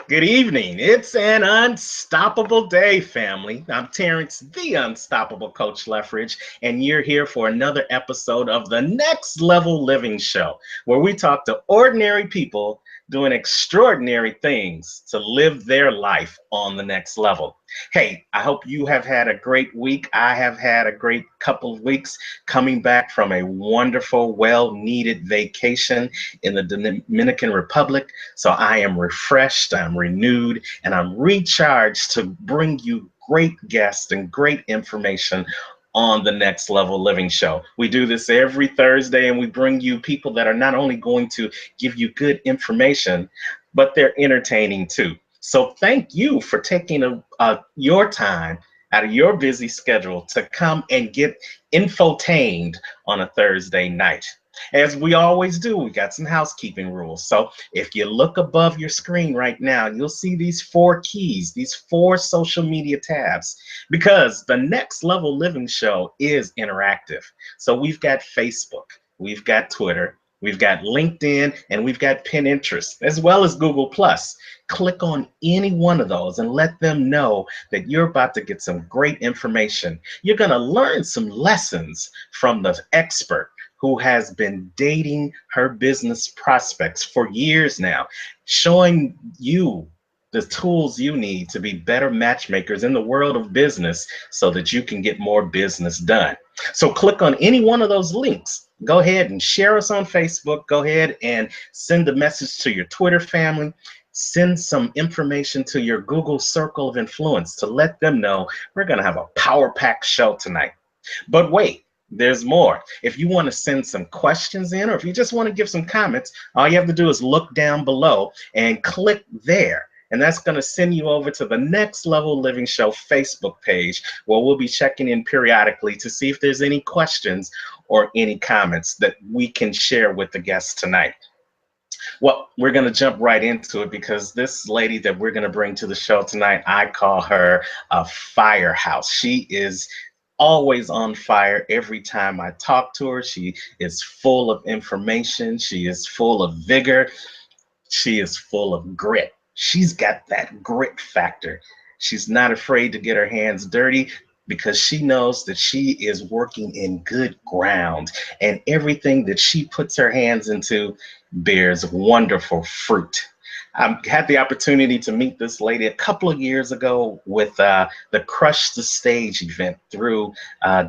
Good evening. It's an unstoppable day, family. I'm Terrance, the Unstoppable Coach Leftridge, and you're here for another episode of the Next Level Living Show, where we talk to ordinary people doing extraordinary things to live their life on the next level. Hey, I hope you have had a great week. I have had a great couple of weeks coming back from a wonderful, well-needed vacation in the Dominican Republic. So I am refreshed, I'm renewed, and I'm recharged to bring you great guests and great information on the Next Level Living Show. We do this every Thursday, and we bring you people that are not only going to give you good information, but they're entertaining too. So thank you for taking your time out of your busy schedule to come and get infotained on a Thursday night. As we always do, we got some housekeeping rules. So if you look above your screen right now, you'll see these four keys, these four social media tabs, because the Next Level Living Show is interactive. So we've got Facebook, we've got Twitter, we've got LinkedIn, and we've got Pinterest, as well as Google+. Click on any one of those and let them know that you're about to get some great information. You're going to learn some lessons from the expert who has been dating her business prospects for years now, showing you the tools you need to be better matchmakers in the world of business so that you can get more business done. So click on any one of those links. Go ahead and share us on Facebook. Go ahead and send a message to your Twitter family. Send some information to your Google circle of influence to let them know we're going to have a power-packed show tonight. But wait, there's more. If you want to send some questions in, or if you just want to give some comments, all you have to do is look down below and click there. And that's going to send you over to the Next Level Living Show Facebook page, where we'll be checking in periodically to see if there's any questions or any comments that we can share with the guests tonight. Well, we're going to jump right into it because this lady that we're going to bring to the show tonight, I call her a firehouse. She is always on fire every time I talk to her. She is full of information. She is full of vigor. She is full of grit. She's got that grit factor. She's not afraid to get her hands dirty because she knows that she is working in good ground, and everything that she puts her hands into bears wonderful fruit. I had the opportunity to meet this lady a couple of years ago with the Crush the Stage event through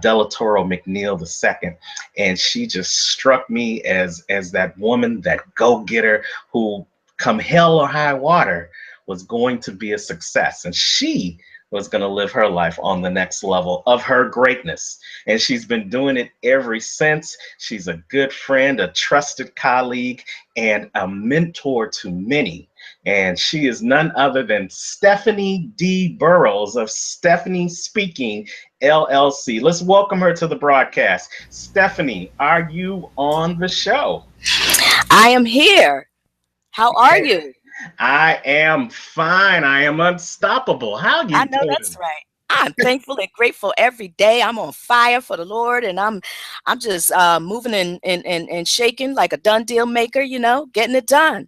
Della Toro McNeil II. And she just struck me as that woman, that go-getter who, come hell or high water, was going to be a success. And she was going to live her life on the next level of her greatness. And she's been doing it ever since. She's a good friend, a trusted colleague, and a mentor to many. And she is none other than Stephanie D. Burroughs of Stephanie Speaking LLC. Let's welcome her to the broadcast. Stephanie, are you on the show? I am here. How are you? I am fine. I am unstoppable. How I you know that's doing? right. I'm thankful and grateful every day. I'm on fire for the Lord, and I'm just moving and shaking like a done deal maker. Getting it done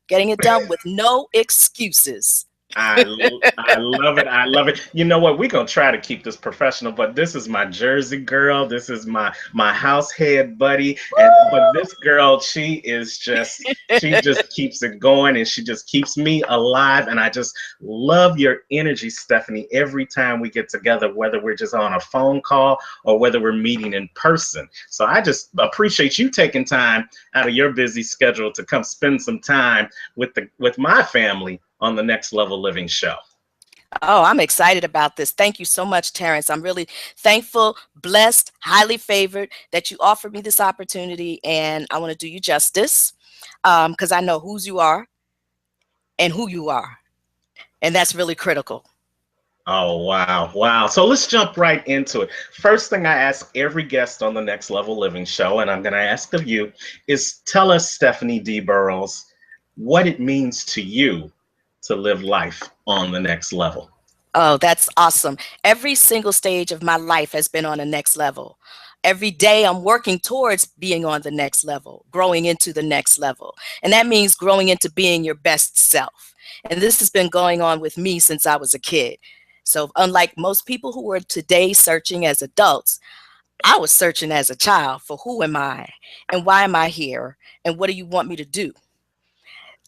with no excuses. I love it. I love it. You know what? We're gonna try to keep this professional, but this is my Jersey girl. This is my house head buddy. But Woo! this girl, she just keeps it going, and she just keeps me alive. And I just love your energy, Stephanie, every time we get together, whether we're just on a phone call or whether we're meeting in person. So I just appreciate you taking time out of your busy schedule to come spend some time with my family on the Next Level Living Show. Oh, I'm excited about this. Thank you so much, Terrance. I'm really thankful, blessed, highly favored that you offered me this opportunity, and I want to do you justice because I know whose you are and who you are, and that's really critical. Oh, wow. Wow. So let's jump right into it. First thing I ask every guest on the Next Level Living Show, and I'm going to ask of you, is tell us, Stephanie D. Burroughs, what it means to you to live life on the next level. Oh, that's awesome. Every single stage of my life has been on a next level. Every day I'm working towards being on the next level, growing into the next level. And that means growing into being your best self. And this has been going on with me since I was a kid. So unlike most people who are today searching as adults, I was searching as a child for who am I and why am I here and what do you want me to do?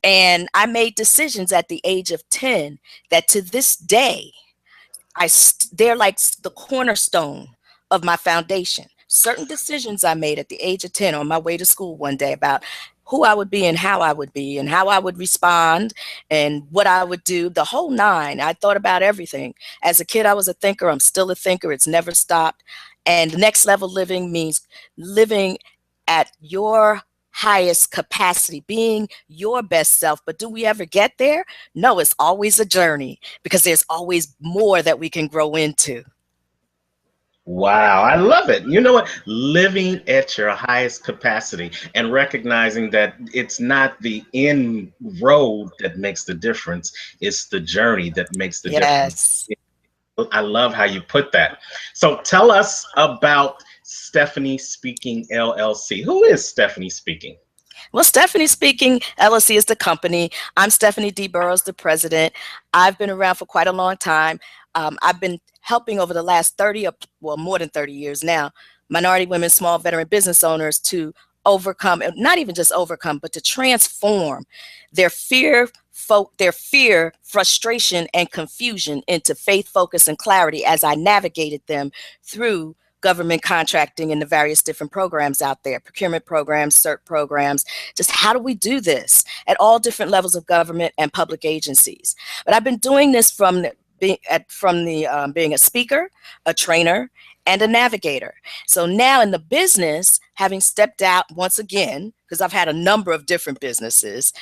And I made decisions at the age of 10 that to this day, they're like the cornerstone of my foundation. Certain decisions I made at the age of 10 on my way to school one day about who I would be and how I would be and how I would respond and what I would do, the whole nine. I thought about everything. As a kid, I was a thinker. I'm still a thinker. It's never stopped. And next level living means living at your highest capacity, being your best self. But do we ever get there? No, it's always a journey because there's always more that we can grow into. Wow, I love it. You know what? Living at your highest capacity and recognizing that it's not the end road that makes the difference, it's the journey that makes the difference. Yes. I love how you put that. So tell us about Stephanie Speaking LLC. Who is Stephanie Speaking? Well, Stephanie Speaking LLC is the company. I'm Stephanie D. Burroughs, the president. I've been around for quite a long time. I've been helping over the last 30, well, more than 30 years now, minority women, small veteran business owners to overcome, not even just overcome, but to transform their fear, frustration, and confusion into faith, focus, and clarity as I navigated them through government contracting and the various different programs out there, procurement programs, CERT programs. Just how do we do this at all different levels of government and public agencies? But I've been doing this from being a speaker, a trainer, and a navigator. So now in the business, having stepped out once again, because I've had a number of different businesses,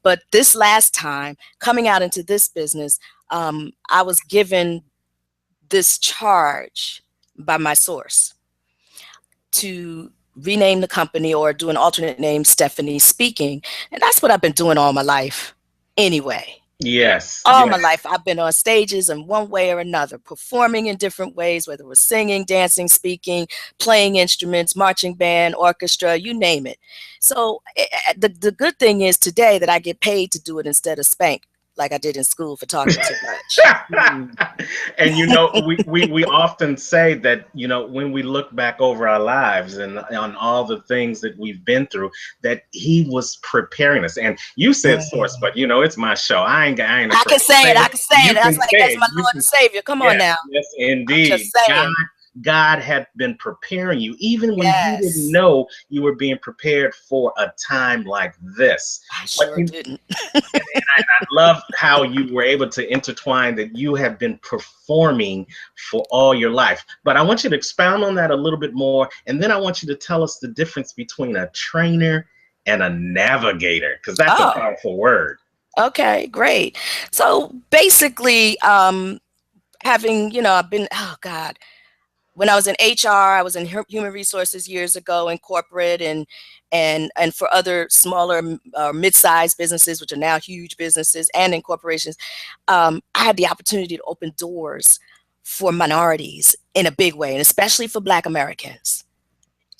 but this last time coming out into this business, I was given this charge by my source to rename the company or do an alternate name, Stephanie Speaking. And that's what I've been doing all my life anyway. Yes. All my life, I've been on stages in one way or another, performing in different ways, whether it was singing, dancing, speaking, playing instruments, marching band, orchestra, you name it. So the good thing is today that I get paid to do it instead of spank like I did in school for talking too much. And you know, we often say that, you know, when we look back over our lives and on all the things that we've been through, that he was preparing us. And you said source, but you know, it's my show. I can say it. I can say it. That's like that's my Lord and Savior. Come on now. Yes, indeed. Just saying. God had been preparing you, even when you didn't know you were being prepared for a time like this. I sure didn't. And I love how you were able to intertwine that you have been performing for all your life. But I want you to expound on that a little bit more, and then I want you to tell us the difference between a trainer and a navigator, because that's a powerful word. Okay, great. So basically, having, you know, I've been, when I was in HR, I was in human resources years ago in corporate and for other smaller mid-sized businesses, which are now huge businesses, and in corporations. I had the opportunity to open doors for minorities in a big way, and especially for Black Americans,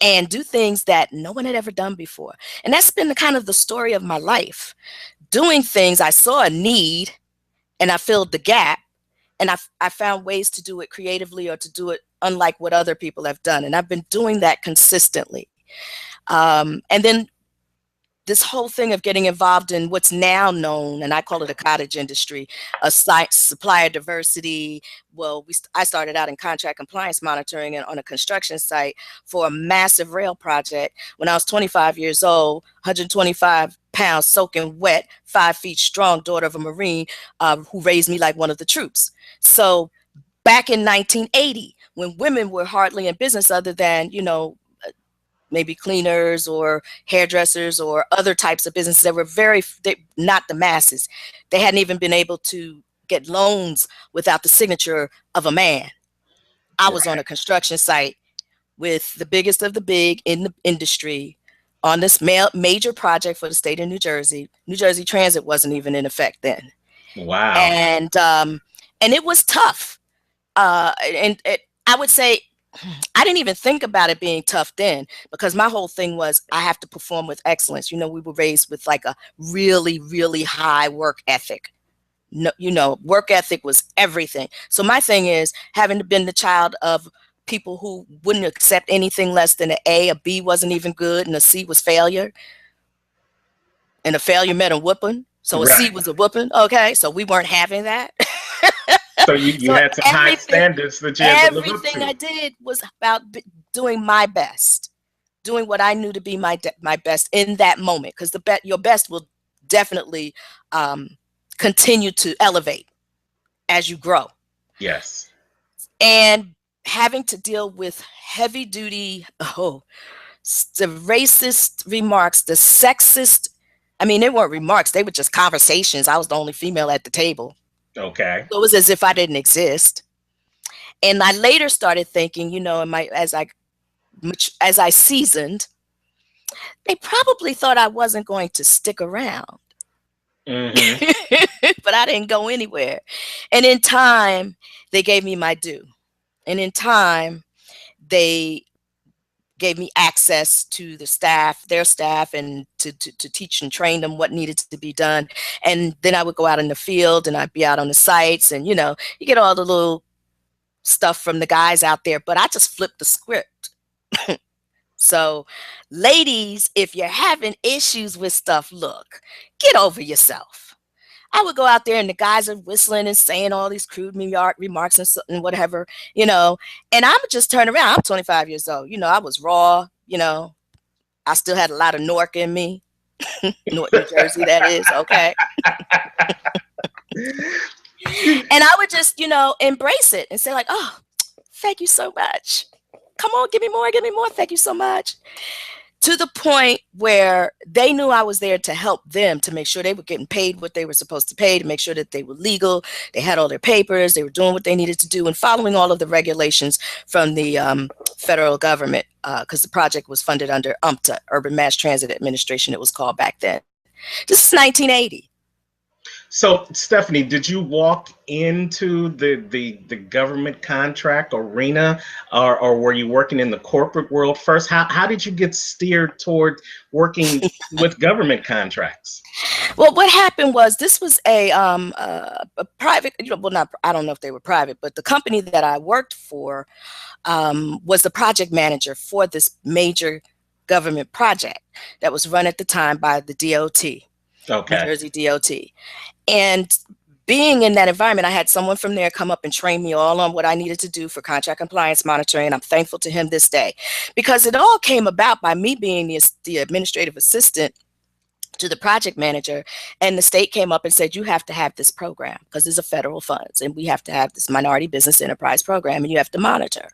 and do things that no one had ever done before. And that's been kind of the story of my life. Doing things, I saw a need and I filled the gap, and I found ways to do it creatively or to do it unlike what other people have done. And I've been doing that consistently. And then this whole thing of getting involved in what's now known, and I call it a cottage industry, a supplier diversity. Well, I started out in contract compliance monitoring and on a construction site for a massive rail project when I was 25 years old, 125 pounds, soaking wet, 5 feet strong, daughter of a Marine who raised me like one of the troops. So back in 1980, when women were hardly in business other than, you know, maybe cleaners or hairdressers or other types of businesses that were not the masses. They hadn't even been able to get loans without the signature of a man. I was on a construction site with the biggest of the big in the industry on this major project for the state of New Jersey. New Jersey Transit wasn't even in effect then. Wow. And it was tough. I would say I didn't even think about it being tough then, because my whole thing was I have to perform with excellence. We were raised with like a really, really high work ethic. No, work ethic was everything. So my thing is, having been the child of people who wouldn't accept anything less than an A B wasn't even good, and a C was failure, and a failure meant a whooping. So a C Right. was a whooping. Okay, so we weren't having that. So you So had some high standards that you had to live up everything I to. did was about doing my best, doing what I knew to be my best in that moment, because your best will definitely continue to elevate as you grow. Yes. And having to deal with heavy duty, the racist remarks, the sexist. I mean, they weren't remarks; they were just conversations. I was the only female at the table, Okay. so it was as if I didn't exist. And I later started thinking, as I seasoned, they probably thought I wasn't going to stick around. Mm-hmm. But I didn't go anywhere. And in time, they gave me my due. And in time, they gave me access to their staff, and to teach and train them what needed to be done. And then I would go out in the field, and I'd be out on the sites, and you get all the little stuff from the guys out there, but I just flipped the script. So, ladies, if you're having issues with stuff, look, get over yourself. I would go out there, and the guys are whistling and saying all these crude remarks and whatever, and I would just turn around. I'm 25 years old. I was raw. I still had a lot of Newark in me. Newark, New Jersey, that is. Okay. And I would just, embrace it and say like, oh, thank you so much. Come on, give me more, give me more. Thank you so much. To the point where they knew I was there to help them, to make sure they were getting paid what they were supposed to pay, to make sure that they were legal, they had all their papers, they were doing what they needed to do, and following all of the regulations from the federal government, because the project was funded under UMTA, Urban Mass Transit Administration, it was called back then. This is 1980. So, Stephanie, did you walk into the government contract arena, or were you working in the corporate world first? How did you get steered toward working with government contracts? Well, what happened was, this was a private, not, I don't know if they were private, but the company that I worked for was the project manager for this major government project that was run at the time by the DOT, Okay. New Jersey DOT. And being in that environment, I had someone from there come up and train me all on what I needed to do for contract compliance monitoring. I'm thankful to him this day, because it all came about by me being the administrative assistant to the project manager, and the state came up and said, you have to have this program because these are federal funds, and we have to have this minority business enterprise program, and you have to monitor.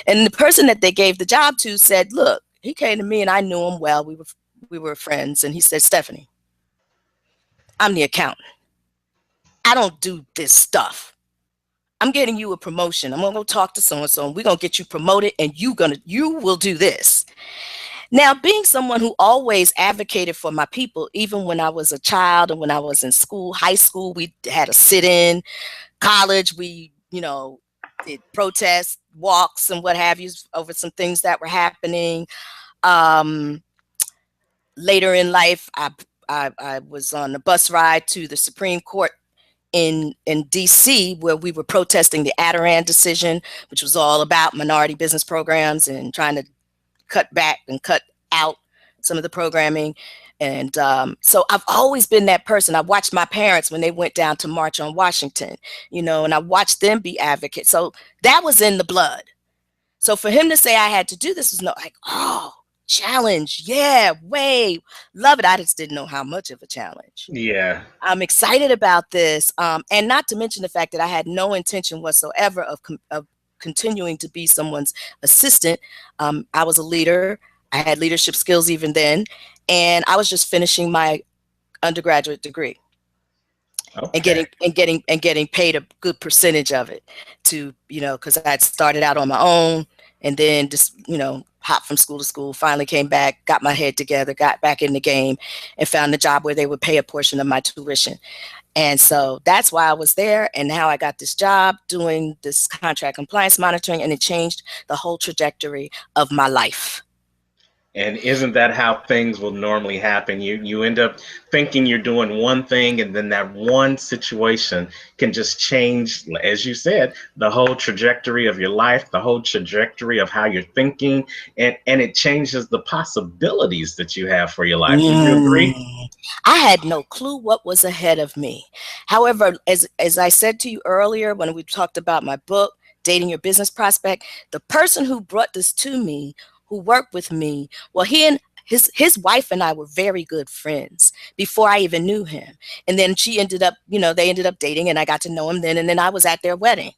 And the person that they gave the job to said, look, he came to me, and I knew him well. We were friends, and he said, Stephanie, I'm the accountant. I don't do this stuff. I'm getting you a promotion. I'm gonna go talk to so-and-so, and we're gonna get you promoted, and you will do this. Now, being someone who always advocated for my people, even when I was a child and when I was in school, high school, we had a sit-in. College, we, did protest walks and what have you over some things that were happening. Later in life, I was on a bus ride to the Supreme Court in DC, where we were protesting the Adirondack decision, which was all about minority business programs and trying to cut back and cut out some of the programming. And so I've always been that person. I watched my parents when they went down to march on Washington, and I watched them be advocates. So that was in the blood. So for him to say I had to do this was like, oh, challenge. Yeah, way. Love it. I just didn't know how much of a challenge. Yeah. I'm excited about this. And not to mention the fact that I had no intention whatsoever of continuing to be someone's assistant. I was a leader. I had leadership skills even then. And I was just finishing my undergraduate degree. Okay. and getting paid a good percentage of it, to, because I had started out on my own, and then just, hopped from school to school, finally came back, got my head together, got back in the game, and found a job where they would pay a portion of my tuition. And so that's why I was there. And now I got this job doing this contract compliance monitoring, and it changed the whole trajectory of my life. And isn't that how things will normally happen? You end up thinking you're doing one thing, and then that one situation can just change, as you said, the whole trajectory of your life, the whole trajectory of how you're thinking, and it changes the possibilities that you have for your life. Would you agree? I had no clue what was ahead of me. However, as I said to you earlier when we talked about my book, Dating Your Business Prospect, the person who brought this to me, who worked with me, well, he and his wife and I were very good friends before I even knew him. And then she ended up, they ended up dating, and I got to know him then. And then I was at their wedding.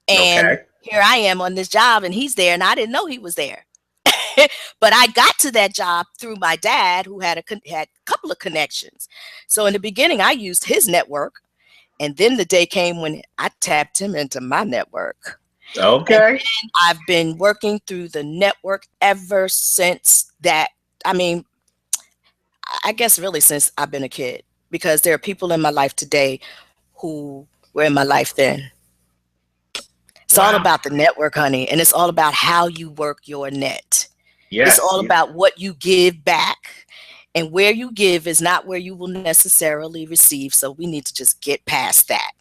And Okay. here I am on this job, and he's there, and I didn't know he was there. But I got to that job through my dad, who had a couple of connections. So in the beginning, I used his network. And then the day came when I tapped him into my network. And Okay. then I've been working through the network ever since that. I mean, I guess really since I've been a kid, because there are people in my life today who were in my life then. It's all Wow. about the network, honey, and it's all about how you work your net. It's Yes. all about what you give back. And where you give is not where you will necessarily receive. So we need to just get past that.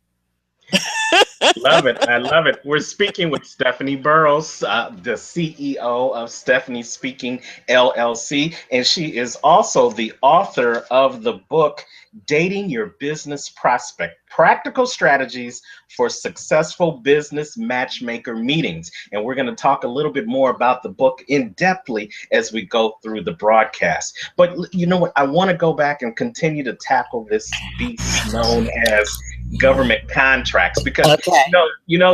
Love it. I love it. We're speaking with Stephanie Burroughs, the CEO of Stephanie Speaking LLC, and she is also the author of the book, Dating Your Business Prospect, Practical Strategies for Successful Business Matchmaker Meetings. And we're going to talk a little bit more about the book in depthly as we go through the broadcast. But you know what? I want to go back and continue to tackle this beast known as government contracts, because Okay.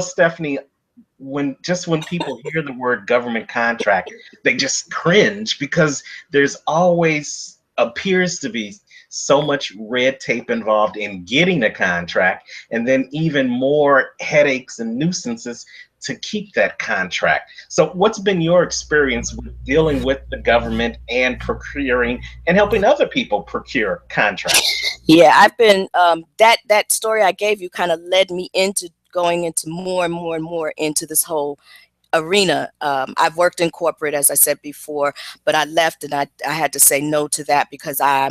Stephanie, when people hear the word government contract, they just cringe, because there's always appears to be so much red tape involved in getting a contract, and then even more headaches and nuisances to keep that contract. So what's been your experience with dealing with the government and procuring and helping other people procure contracts? Yeah, I've been that story I gave you kind of led me into going into more and more and more into this whole arena. I've worked in corporate, as I said before, but I left, and I had to say no to that because I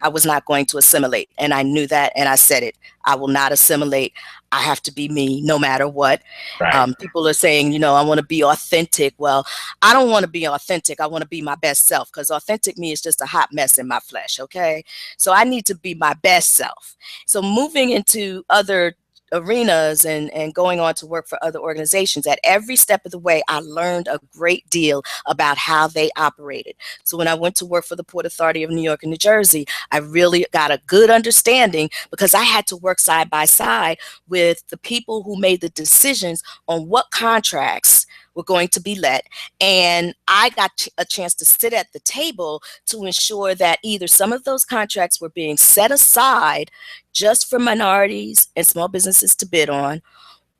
was not going to assimilate. And I knew that, and I said it. I will not assimilate. I have to be me no matter what. Right. People are saying, I want to be authentic. Well, I don't want to be authentic. I want to be my best self, because authentic me is just a hot mess in my flesh. Okay. So I need to be my best self. So moving into other arenas and going on to work for other organizations, at every step of the way, I learned a great deal about how they operated. So when I went to work for the Port Authority of New York and New Jersey, I really got a good understanding, because I had to work side by side with the people who made the decisions on what contracts were going to be let. And I got a chance to sit at the table to ensure that either some of those contracts were being set aside just for minorities and small businesses to bid on,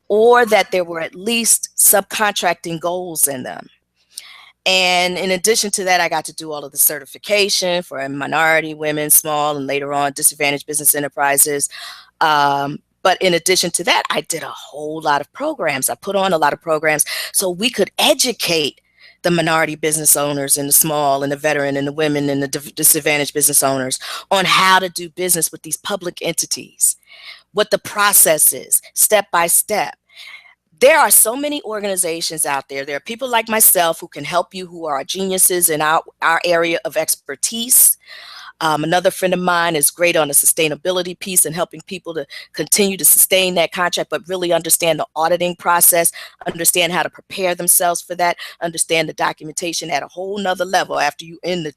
or that there were at least subcontracting goals in them. And in addition to that, I got to do all of the certification for minority, women, small, and later on disadvantaged business enterprises. But in addition to that, I did a whole lot of programs. I put on a lot of programs so we could educate the minority business owners and the small and the veteran and the women and the disadvantaged business owners on how to do business with these public entities, what the process is, step by step. There are so many organizations out there. There are people like myself who can help you, who are geniuses in our area of expertise. Another friend of mine is great on the sustainability piece and helping people to continue to sustain that contract, but really understand the auditing process, understand how to prepare themselves for that, understand the documentation at a whole nother level after you in the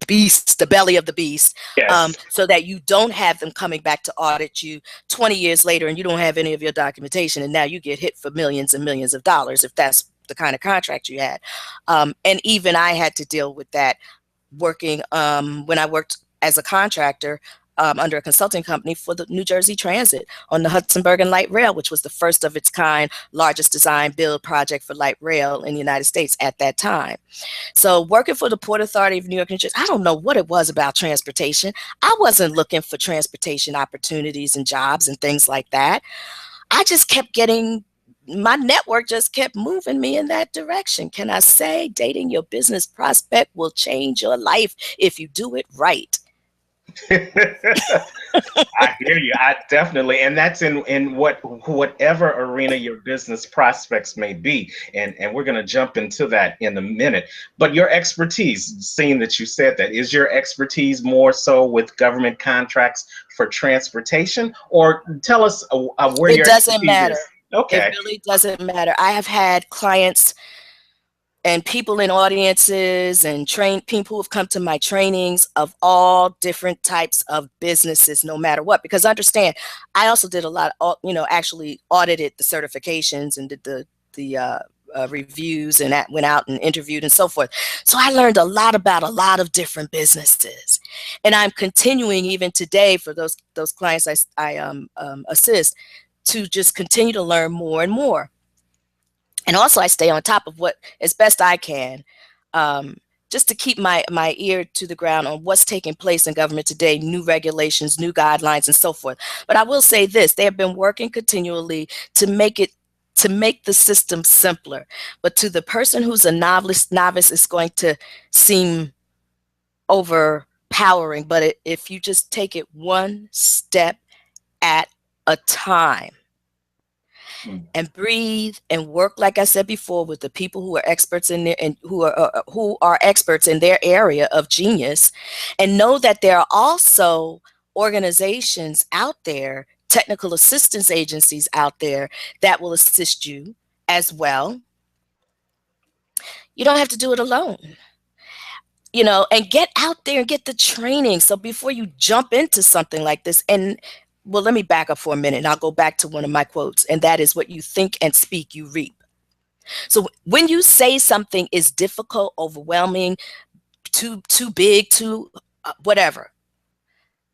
beast, the belly of the beast, Yes. so that you don't have them coming back to audit you 20 years later and you don't have any of your documentation, and now you get hit for millions and millions of dollars if that's the kind of contract you had. And even I had to deal with that working when I worked as a contractor. under a consulting company for the New Jersey Transit on the Hudson Bergen Light Rail, which was the first of its kind, largest design build project for light rail in the United States at that time. So working for the Port Authority of New York, New Jersey, I don't know what it was about transportation. I wasn't looking for transportation opportunities and jobs and things like that. I just kept getting, my network just kept moving me in that direction. Can I say dating your business prospect will change your life if you do it right? I hear you. I definitely, and that's in whatever arena your business prospects may be, and we're going to jump into that in a minute. But your expertise, seeing that you said that, is your expertise more so with government contracts for transportation, or tell us where It your doesn't expertise matter. is? Okay. It really doesn't matter. I have had clients and people in audiences and trained people who have come to my trainings of all different types of businesses, no matter what. Because understand, I also did a lot of, actually audited the certifications and did the reviews, and that went out and interviewed and so forth. So I learned a lot about a lot of different businesses, and I'm continuing even today for those clients I assist to just continue to learn more and more. And also I stay on top of what as best I can, just to keep my ear to the ground on what's taking place in government today, new regulations, new guidelines, and so forth. But I will say this, they have been working continually to make the system simpler. But to the person who's a novice, it's going to seem overpowering. But if you just take it one step at a time, and breathe and work, like I said before, with the people who are experts in there and who are experts in their area of genius, and know that there are also organizations out there, technical assistance agencies out there that will assist you as well. You don't have to do it alone. And get out there and get the training. So before you jump into something like this, and well, let me back up for a minute and I'll go back to one of my quotes, and that is, what you think and speak, you reap. So when you say something is difficult, overwhelming, too big, too whatever,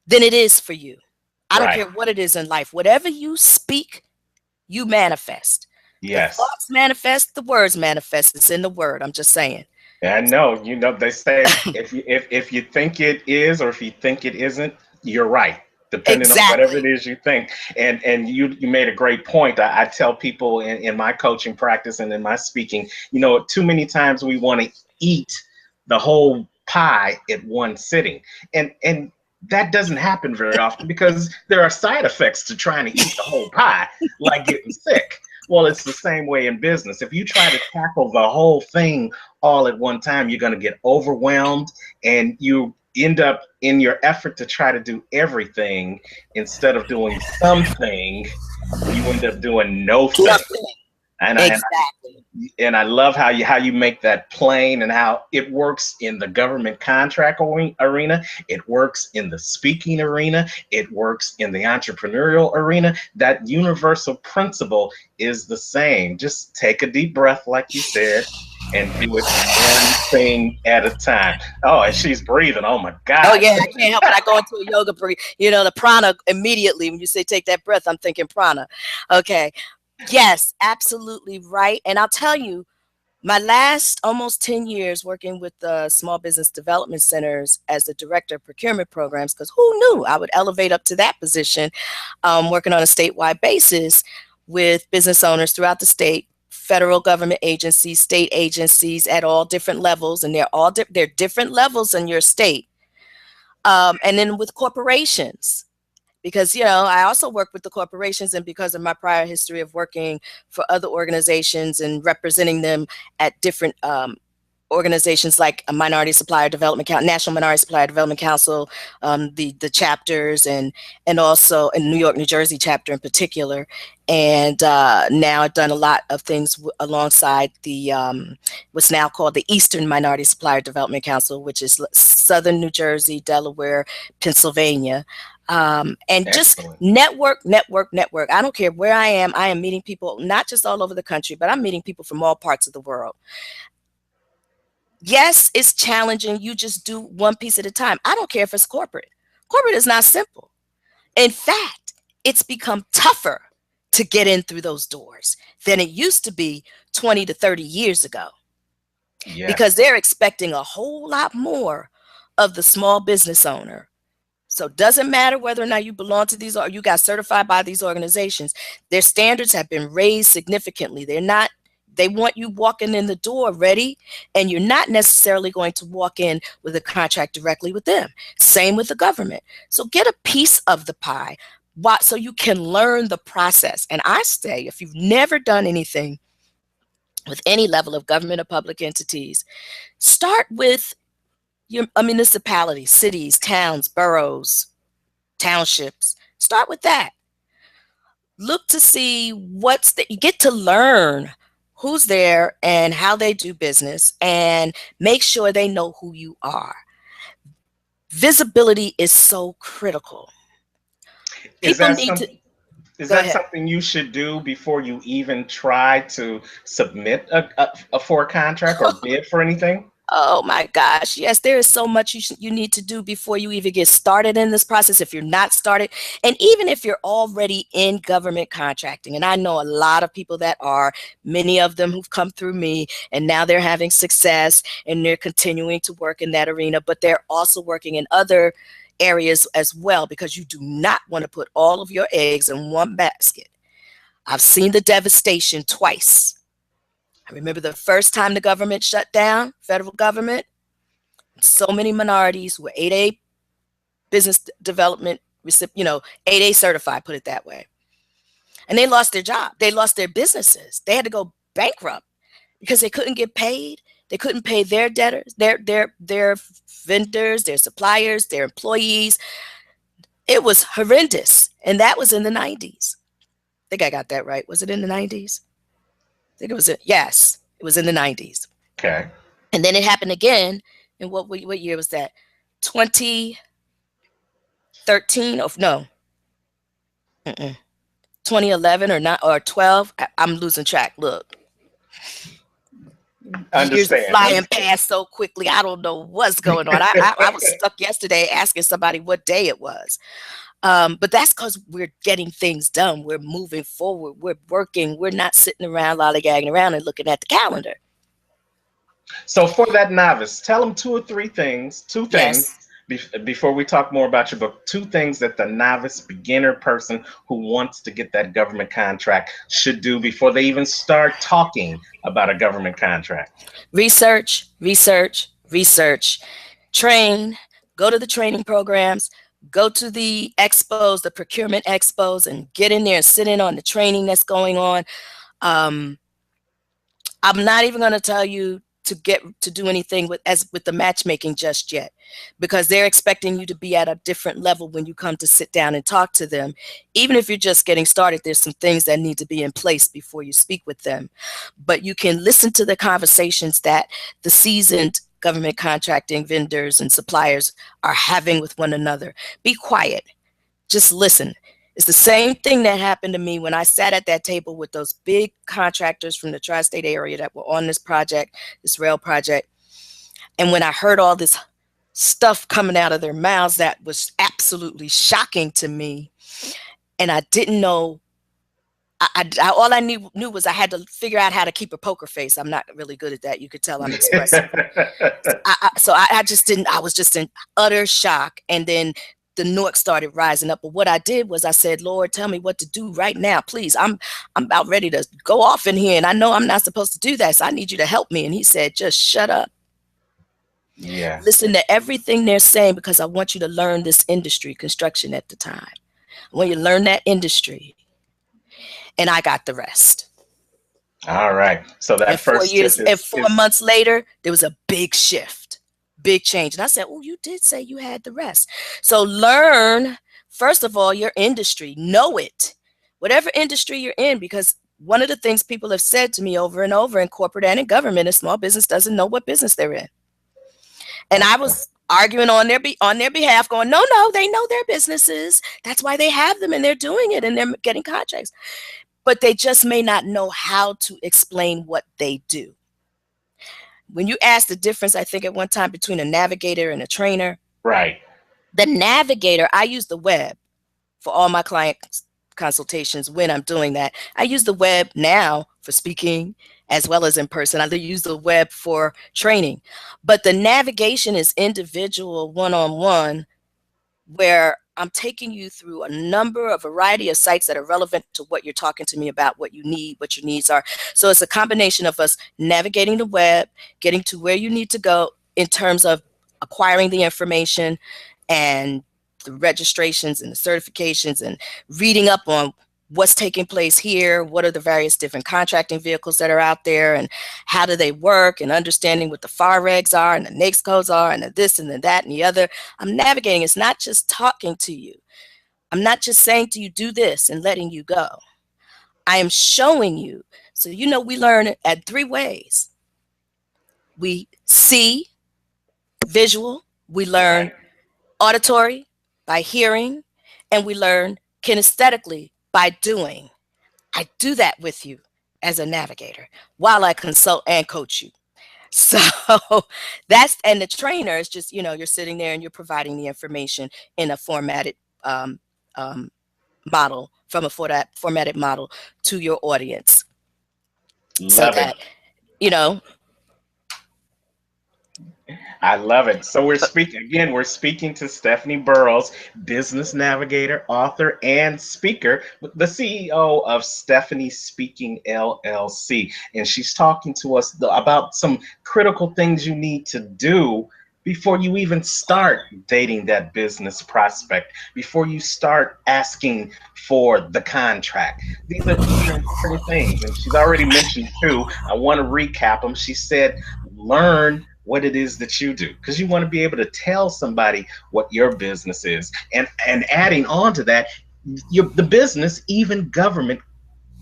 then it is for you. I don't Right. care what it is in life. Whatever you speak, you manifest. Yes. The thoughts manifest, the words manifest. It's in the word. I'm just saying. I know. They say if you think it is, or if you think it isn't, you're right, depending on whatever it Exactly. is you think. And you made a great point. I tell people in my coaching practice and in my speaking, too many times we want to eat the whole pie at one sitting, and that doesn't happen very often, because there are side effects to trying to eat the whole pie, like getting sick. Well, it's the same way in business. If you try to tackle the whole thing all at one time, you're going to get overwhelmed, and you end up, in your effort to try to do everything, instead of doing something, you end up doing no thing. Nothing. And Exactly. I love how you make that plain, and how it works in the government contract arena. It works in the speaking arena. It works in the entrepreneurial arena. That universal principle is the same. Just take a deep breath, like you said, and do it one thing at a time. Oh, and she's breathing. Oh my God. Oh yeah, I can't help it. I go into a yoga breathe. The prana immediately. When you say take that breath, I'm thinking prana. Okay. Yes, absolutely right. And I'll tell you, my last almost 10 years working with the small business development centers as the director of procurement programs, because who knew I would elevate up to that position, working on a statewide basis with business owners throughout the state, federal government agencies, state agencies at all different levels, and they're different levels in your state. And then with corporations, because I also work with the corporations, and because of my prior history of working for other organizations and representing them at different organizations like a Minority Supplier Development Council, National Minority Supplier Development Council, the chapters, and also in New York, New Jersey chapter in particular. And now I've done a lot of things alongside the what's now called the Eastern Minority Supplier Development Council, which is Southern New Jersey, Delaware, Pennsylvania. And just network. I don't care where I am meeting people, not just all over the country, but I'm meeting people from all parts of the world. Yes, it's challenging. You just do one piece at a time. I don't care if it's corporate. Corporate is not simple. In fact, it's become tougher to get in through those doors than it used to be 20 to 30 years ago. Yes. Because they're expecting a whole lot more of the small business owner. So it doesn't matter whether or not you belong to these or you got certified by these organizations. Their standards have been raised significantly. They want you walking in the door ready, and you're not necessarily going to walk in with a contract directly with them. Same with the government. So get a piece of the pie so you can learn the process. And I say, if you've never done anything with any level of government or public entities, start with a municipality, cities, towns, boroughs, townships. Start with that. Look to see you get to learn who's there and how they do business, and make sure they know who you are. Visibility is so critical. Is People that need to is go that ahead. something you should do before you even try to submit for a contract or bid for anything? Oh my gosh. Yes, there is so much you need to do before you even get started in this process if you're not started. And even if you're already in government contracting, and I know a lot of people that are, many of them who've come through me, and now they're having success and they're continuing to work in that arena, but they're also working in other areas as well, because you do not want to put all of your eggs in one basket. I've seen the devastation twice. I remember the first time the government shut down, federal government, so many minorities who were 8A business development, 8A certified, put it that way. And they lost their job. They lost their businesses. They had to go bankrupt because they couldn't get paid. They couldn't pay their debtors, their vendors, their suppliers, their employees. It was horrendous. And that was in the 90s. I think I got that right. Was it in the 90s? I think yes, it was in the 90s. Okay. And then it happened again. And what year was that? 2013? Oh, no. 2011 or 12? I'm losing track. Look. Years are flying past so quickly. I don't know what's going on. I was stuck yesterday asking somebody what day it was. But that's because we're getting things done. We're moving forward. We're working. We're not sitting around lollygagging around and looking at the calendar. So for that novice, tell them two things, Yes. before we talk more about your book, two things that the novice beginner person who wants to get that government contract should do before they even start talking about a government contract. Research, research, research. Train, go to the training programs, go to the expos, the procurement expos, and get in there and sit in on the training that's going on. I'm not even going to tell you to do anything with the matchmaking just yet, because they're expecting you to be at a different level when you come to sit down and talk to them. Even if you're just getting started, there's some things that need to be in place before you speak with them. But you can listen to the conversations that the seasoned government contracting vendors and suppliers are having with one another. Be quiet. Just listen. It's the same thing that happened to me when I sat at that table with those big contractors from the tri-state area that were on this project, this rail project. And when I heard all this stuff coming out of their mouths, that was absolutely shocking to me. And I didn't know. All I knew was I had to figure out how to keep a poker face. I'm not really good at that. You could tell I'm expressive. So I just didn't. I was just in utter shock. And then the Newark started rising up. But what I did was I said, Lord, tell me what to do right now, please. I'm about ready to go off in here, and I know I'm not supposed to do that, so I need you to help me. And he said, just shut up. Yeah. Listen to everything they're saying, because I want you to learn this industry, construction at the time. I want you to learn that industry. And I got the rest. All right. So that and 4 first years tip and 4 months later, there was a big shift. Big change. And I said, oh, you did say you had the rest. So learn, first of all, your industry. Know it. Whatever industry you're in, because one of the things people have said to me over and over in corporate and in government is small business doesn't know what business they're in. And I was arguing on their behalf, going, no, they know their businesses. That's why they have them, and they're doing it, and they're getting contracts. But they just may not know how to explain what they do. When you ask the difference, I think at one time, between a navigator and a trainer. Right. The navigator, I use the web for all my client consultations when I'm doing that. I use the web now for speaking as well as in person. I use the web for training. But the navigation is individual, one-on-one, where I'm taking you through a variety of sites that are relevant to what you're talking to me about, what you need, what your needs are. So it's a combination of us navigating the web, getting to where you need to go in terms of acquiring the information and the registrations and the certifications and reading up on what's taking place here, what are the various different contracting vehicles that are out there, and how do they work, and understanding what the FAR regs are and the NAICS codes are and the this and the that and the other. I'm navigating. It's not just talking to you. I'm not just saying to you, do this and letting you go. I am showing you. So, you know, we learn it at 3 ways. We see, visual, we learn auditory, by hearing, and we learn kinesthetically by doing. I do that with you as a navigator while I consult and coach you. So and the trainer is just, you know, you're sitting there and you're providing the information in a formatted model, from a formatted model to your audience. So Love it. that, you know. I love it. So we're speaking to Stephanie Burroughs, business navigator, author, and speaker, the CEO of Stephanie Speaking LLC. And she's talking to us about some critical things you need to do before you even start dating that business prospect, before you start asking for the contract. These are important things. And she's already mentioned 2. I want to recap them. She said, learn what it is that you do, because you want to be able to tell somebody what your business is. And adding on to that, the business, even government,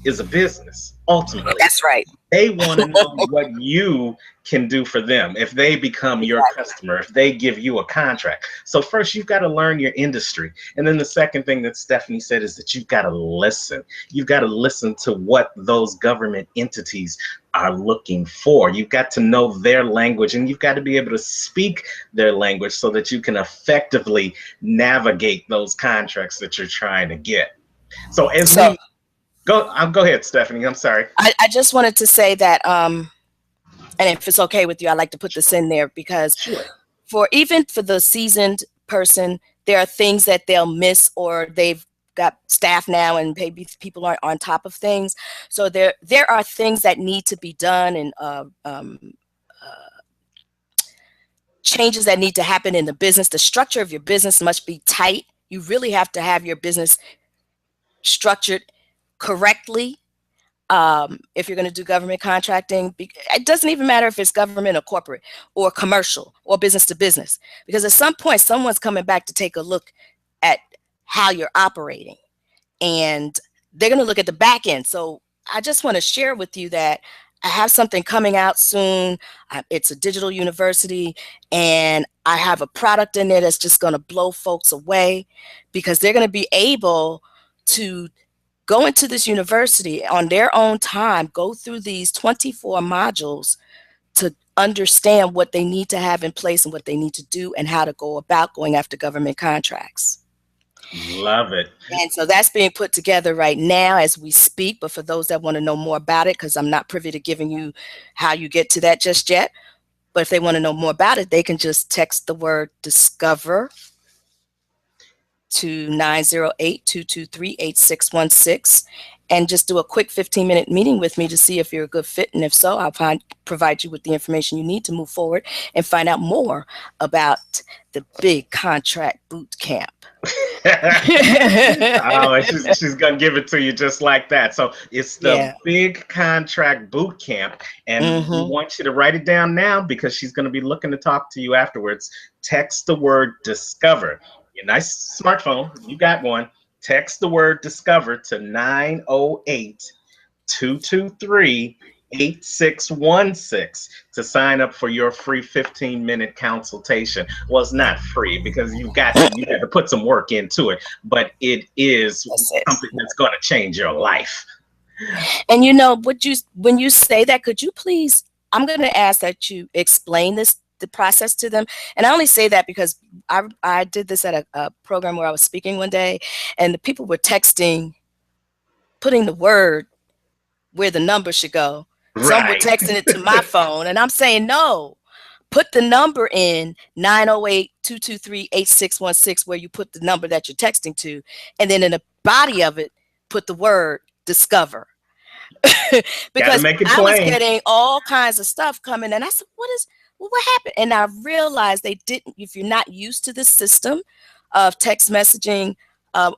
is a business ultimately. That's right. They want to know what you can do for them if they become your customer, if they give you a contract. So first, you've got to learn your industry. And then the second thing that Stephanie said is that you've got to listen. You've got to listen to what those government entities are looking for. You've got to know their language, and you've got to be able to speak their language so that you can effectively navigate those contracts that you're trying to get. So we go ahead, Stephanie. I'm sorry. I just wanted to say that, and if it's okay with you, I'd like to put this in there because even for the seasoned person, there are things that they'll miss, or they've got staff now and maybe people aren't on top of things. So there are things that need to be done, and changes that need to happen in the business. The structure of your business must be tight. You really have to have your business structured correctly. If you're going to do government contracting, it doesn't even matter if it's government or corporate or commercial or business to business, because at some point someone's coming back to take a look at how you're operating, and they're going to look at the back end. So I just want to share with you that I have something coming out soon. It's a digital university, and I have a product in there that's just going to blow folks away, because they're going to be able to go into this university on their own time, go through these 24 modules to understand what they need to have in place and what they need to do and how to go about going after government contracts. Love it. And so that's being put together right now as we speak. But for those that want to know more about it, because I'm not privy to giving you how you get to that just yet, but if they want to know more about it, they can just text the word DISCOVER to 908-223-8616 and just do a quick 15-minute meeting with me to see if you're a good fit. And if so, I'll provide you with the information you need to move forward and find out more about the big contract boot camp. Oh, she's gonna give it to you just like that. So it's the big contract boot camp, and we want you to write it down now, because she's going to be looking to talk to you afterwards. Text the word DISCOVER. Your nice smartphone, you got one. Text the word DISCOVER to 908-223-8616 to sign up for your free 15-minute consultation. Well, it's not free, because you got to put some work into it, but it is something that's going to change your life. And you know, when you say that, could you please, I'm going to ask that you explain this the process to them. And I only say that because I did this at a program where I was speaking one day, and the people were texting, putting the word where the number should go. Some were Right. texting it to my phone, and I'm saying, no, put the number in 908-223-8616 where you put the number that you're texting to, and then in the body of it, put the word discover. Got to Because make it I was plain. getting all kinds of stuff coming, and I said, what happened? And I realized they didn't, if you're not used to the system of text messaging,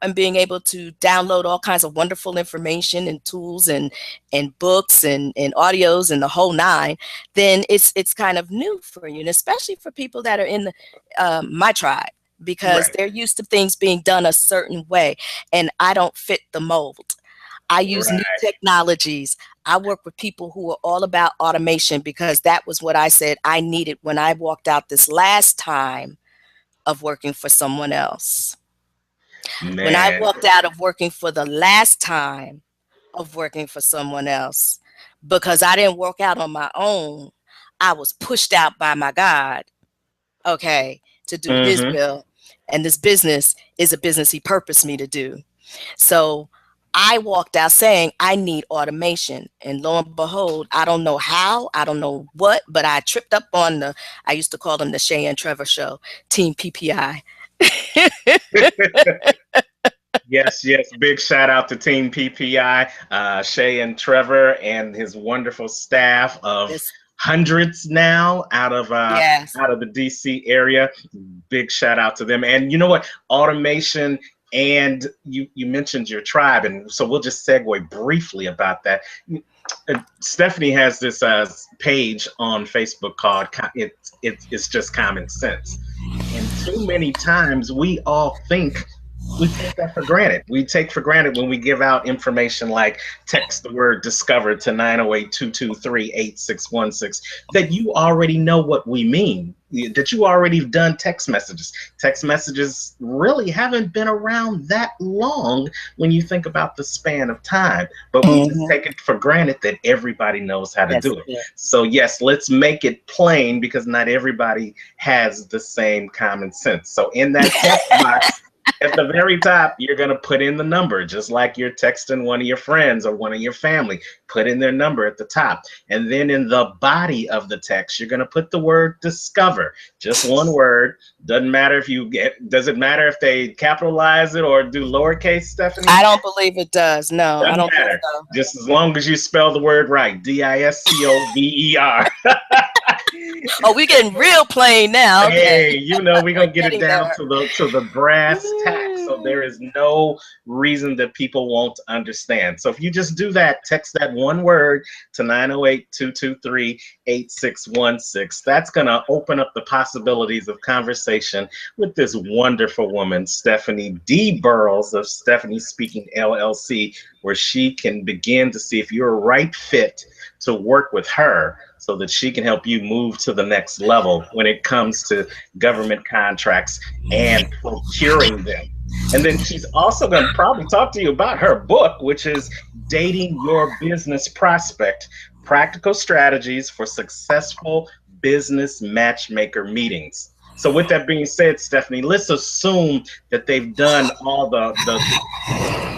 and being able to download all kinds of wonderful information and tools and books and audios and the whole nine, then it's kind of new for you, and especially for people that are in my tribe, because Right. they're used to things being done a certain way, and I don't fit the mold. I use new Right. technologies. I work with people who are all about automation, because that was what I said I needed when I walked out this last time of working for someone else. When I Man. walked out of working for the last time of working for someone else, because I didn't work out on my own, I was pushed out by my God, okay, to do his Mm-hmm. will. And this business is a business he purposed me to do. So I walked out saying, I need automation. And lo and behold, I don't know how, I don't know what, but I tripped up on I used to call them the Shay and Trevor show, Team PPI. Yes, yes. Big shout out to Team PPI, Shay and Trevor, and his wonderful staff of Yes. hundreds now Yes. out of the DC area. Big shout out to them. And you know what? Automation, and you mentioned your tribe, and so we'll just segue briefly about that. Stephanie has this page on Facebook called it's just common sense. And too many times we take that for granted. We take for granted when we give out information like text the word discover to 908-223-8616 that you already know what we mean, that you already have done text messages. Text messages really haven't been around that long when you think about the span of time, but we just Mm-hmm. take it for granted that everybody knows how to That's do it. it. So yes, let's make it plain because not everybody has the same common sense. So in that text box, at the very top, you're going to put in the number, just like you're texting one of your friends or one of your family. Put in their number at the top. And then in the body of the text, you're going to put the word discover. Just one word. Doesn't matter if does it matter if they capitalize it or do lowercase, Stephanie? I don't believe it does. No, I Doesn't don't think matter. so. Just as long as you spell the word right. Discover. Oh, we're getting real plain now. Okay. Hey, we're We're gonna get it getting down there. to the brass tacks. So there is no reason that people won't understand. So if you just do that, text that one word to 908-223-8616. That's gonna open up the possibilities of conversation with this wonderful woman, Stephanie D. Burroughs of Stephanie Speaking LLC, where she can begin to see if you're a right fit to work with her so that she can help you move to the next level when it comes to government contracts and procuring them. And then she's also going to probably talk to you about her book, which is Dating Your Business Prospect: Practical Strategies for Successful Business Matchmaker Meetings. So with that being said, Stephanie, let's assume that they've done all the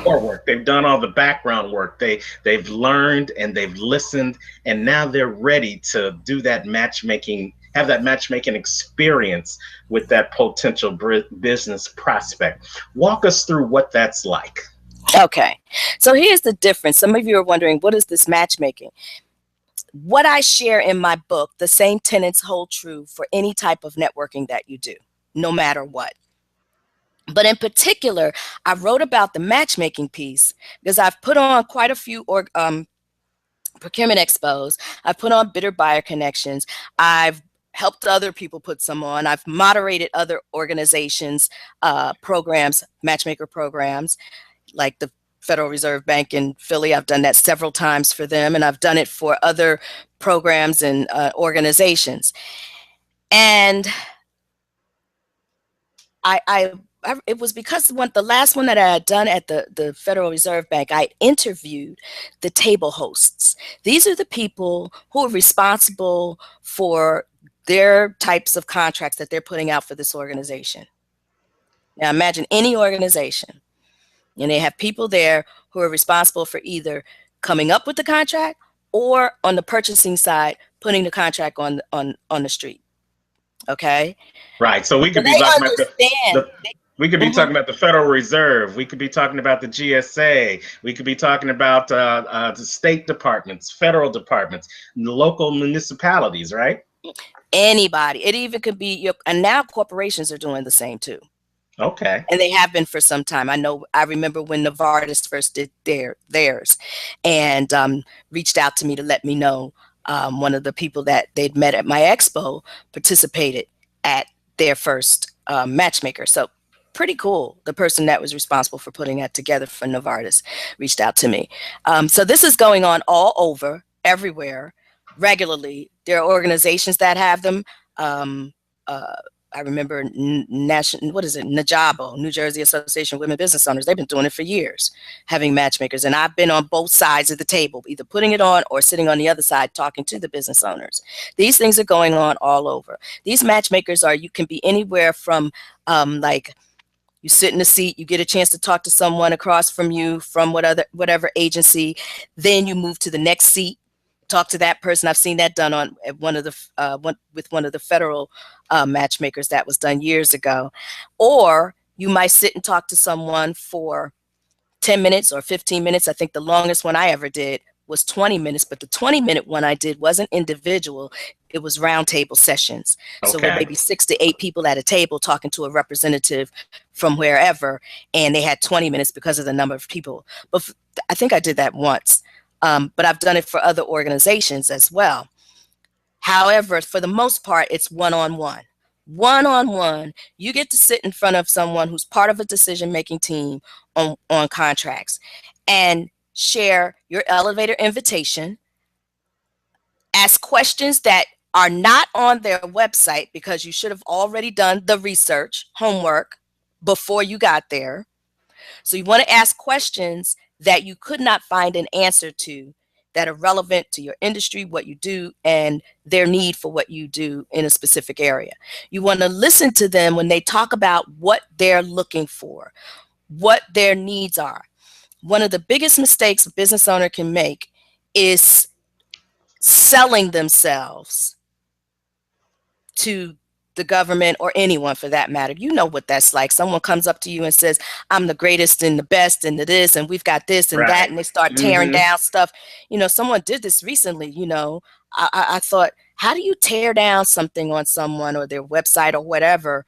work. They've done all the background work. They've learned and they've listened, and now they're ready to do that matchmaking, have that matchmaking experience with that potential business prospect. Walk us through what that's like. Okay. So here's the difference. Some of you are wondering, what is this matchmaking? What I share in my book, the same tenets hold true for any type of networking that you do, no matter what. But in particular, I wrote about the matchmaking piece because I've put on quite a few procurement expos. I've put on Bitter Buyer Connections. I've helped other people put some on. I've moderated other organizations, programs, matchmaker programs, like the Federal Reserve Bank in Philly. I've done that several times for them, and I've done it for other programs and organizations. And it was because the last one that I had done at the Federal Reserve Bank, I interviewed the table hosts. These are the people who are responsible for their types of contracts that they're putting out for this organization. Now imagine any organization, and they have people there who are responsible for either coming up with the contract or on the purchasing side, putting the contract on the street. Okay. Right. So we So could be they talking about understand. we could be talking about the Federal Reserve. We could be talking about the GSA. We could be talking about the state departments, federal departments, local municipalities, right? Anybody. It even could be your, and now corporations are doing the same too. Okay. And they have been for some time. I remember when Novartis first did theirs and reached out to me to let me know one of the people that they'd met at my expo participated at their first matchmaker. So pretty cool. The person that was responsible for putting that together for Novartis reached out to me. So this is going on all over, everywhere, regularly. There are organizations that have them. I remember NAJABO, New Jersey Association of Women Business Owners. They've been doing it for years, having matchmakers. And I've been on both sides of the table, either putting it on or sitting on the other side talking to the business owners. These things are going on all over. These matchmakers you can be anywhere from like you sit in a seat, you get a chance to talk to someone across from you from whatever agency, then you move to the next seat, talk to that person. I've seen that done on one of the federal matchmakers that was done years ago. Or you might sit and talk to someone for 10 minutes or 15 minutes. I think the longest one I ever did was 20 minutes, but the 20-minute one I did wasn't individual. It was roundtable sessions. Okay. So maybe 6 to 8 people at a table talking to a representative from wherever, and they had 20 minutes because of the number of people. But I think I did that once. But I've done it for other organizations as well. However, for the most part, it's one-on-one. One-on-one, you get to sit in front of someone who's part of a decision-making team on contracts and share your elevator invitation, ask questions that are not on their website because you should have already done the research, homework, before you got there. So you want to ask questions that you could not find an answer to that are relevant to your industry, what you do, and their need for what you do in a specific area. You want to listen to them when they talk about what they're looking for, what their needs are. One of the biggest mistakes a business owner can make is selling themselves to the government or anyone for that matter. You know what that's like. Someone comes up to you and says, I'm the greatest and the best and the this, and we've got this and that, and they start tearing down stuff. You know, someone did this recently. You know, I thought, how do you tear down something on someone or their website or whatever?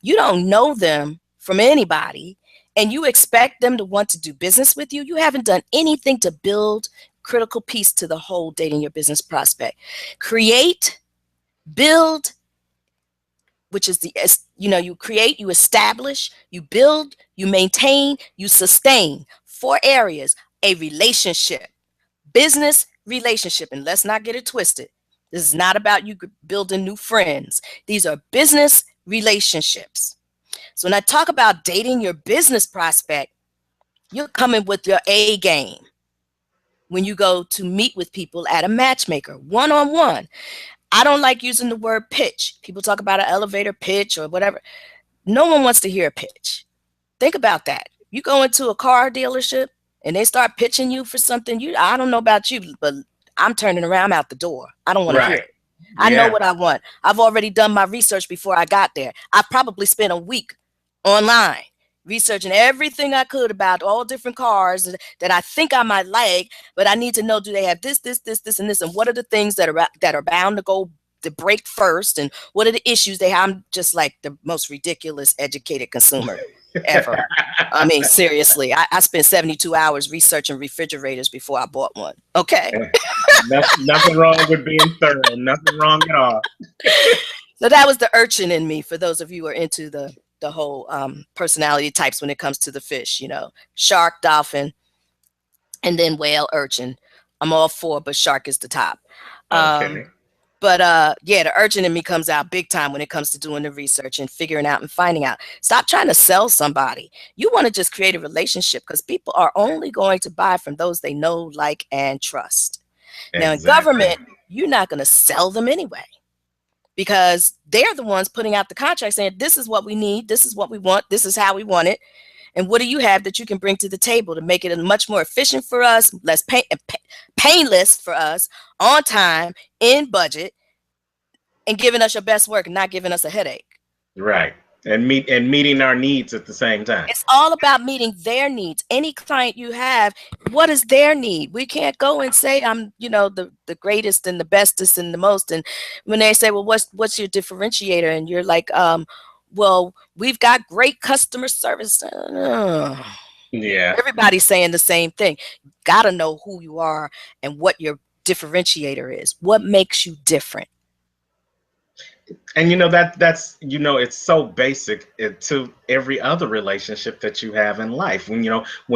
You don't know them from anybody, and you expect them to want to do business with you. You haven't done anything to build critical piece to the whole dating your business prospect. Create, build, which is you create, you establish, you build, you maintain, you sustain 4 areas. A relationship, business relationship. And let's not get it twisted. This is not about you building new friends. These are business relationships. So when I talk about dating your business prospect, you're coming with your A game when you go to meet with people at a matchmaker, one-on-one. I don't like using the word pitch. People talk about an elevator pitch or whatever. No one wants to hear a pitch. Think about that. You go into a car dealership and they start pitching you for something. I don't know about you, but I'm turning around, I'm out the door. I don't want to hear it. I know what I want. I've already done my research before I got there. I probably spent a week online researching everything I could about all different cars that I think I might like, but I need to know, do they have this, and this, and what are the things that are bound to break first, and what are the issues they have? I'm just like the most ridiculous educated consumer ever. I mean, seriously, I spent 72 hours researching refrigerators before I bought one. Okay. Nothing wrong with being thorough. Nothing wrong at all. So that was the urchin in me, for those of you who are into the whole personality types when it comes to the fish, you know, shark, dolphin, and then whale, urchin. I'm all 4, but shark is the top. Okay. But yeah, the urchin in me comes out big time when it comes to doing the research and figuring out and finding out. Stop trying to sell somebody. You want to just create a relationship, because people are only going to buy from those they know, like, and trust. Now in government, you're not going to sell them anyway. because they're the ones putting out the contract saying, this is what we need, this is what we want, this is how we want it. And what do you have that you can bring to the table to make it much more efficient for us, less painless for us, on time, in budget, and giving us your best work and not giving us a headache. Right. And meeting our needs at the same time. It's all about meeting their needs. Any client you have, what is their need? We can't go and say I'm, the greatest and the bestest and the most. And when they say, well, what's your differentiator? And you're like, well, we've got great customer service. Yeah. Everybody's saying the same thing. Got to know who you are and what your differentiator is. What makes you different? And that's it's so basic to every other relationship that you have in life. When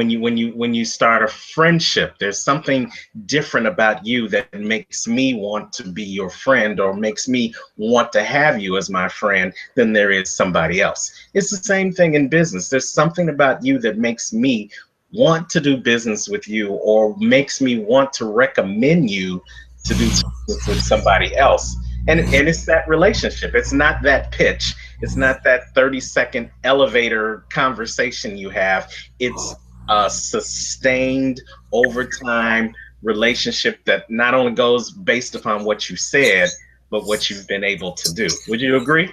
you start a friendship, there's something different about you that makes me want to be your friend or makes me want to have you as my friend than there is somebody else. It's the same thing in business. There's something about you that makes me want to do business with you or makes me want to recommend you to do business with somebody else. And it's that relationship. It's not that pitch. It's not that 30-second elevator conversation you have. It's a sustained, over time relationship that not only goes based upon what you said, but what you've been able to do. Would you agree?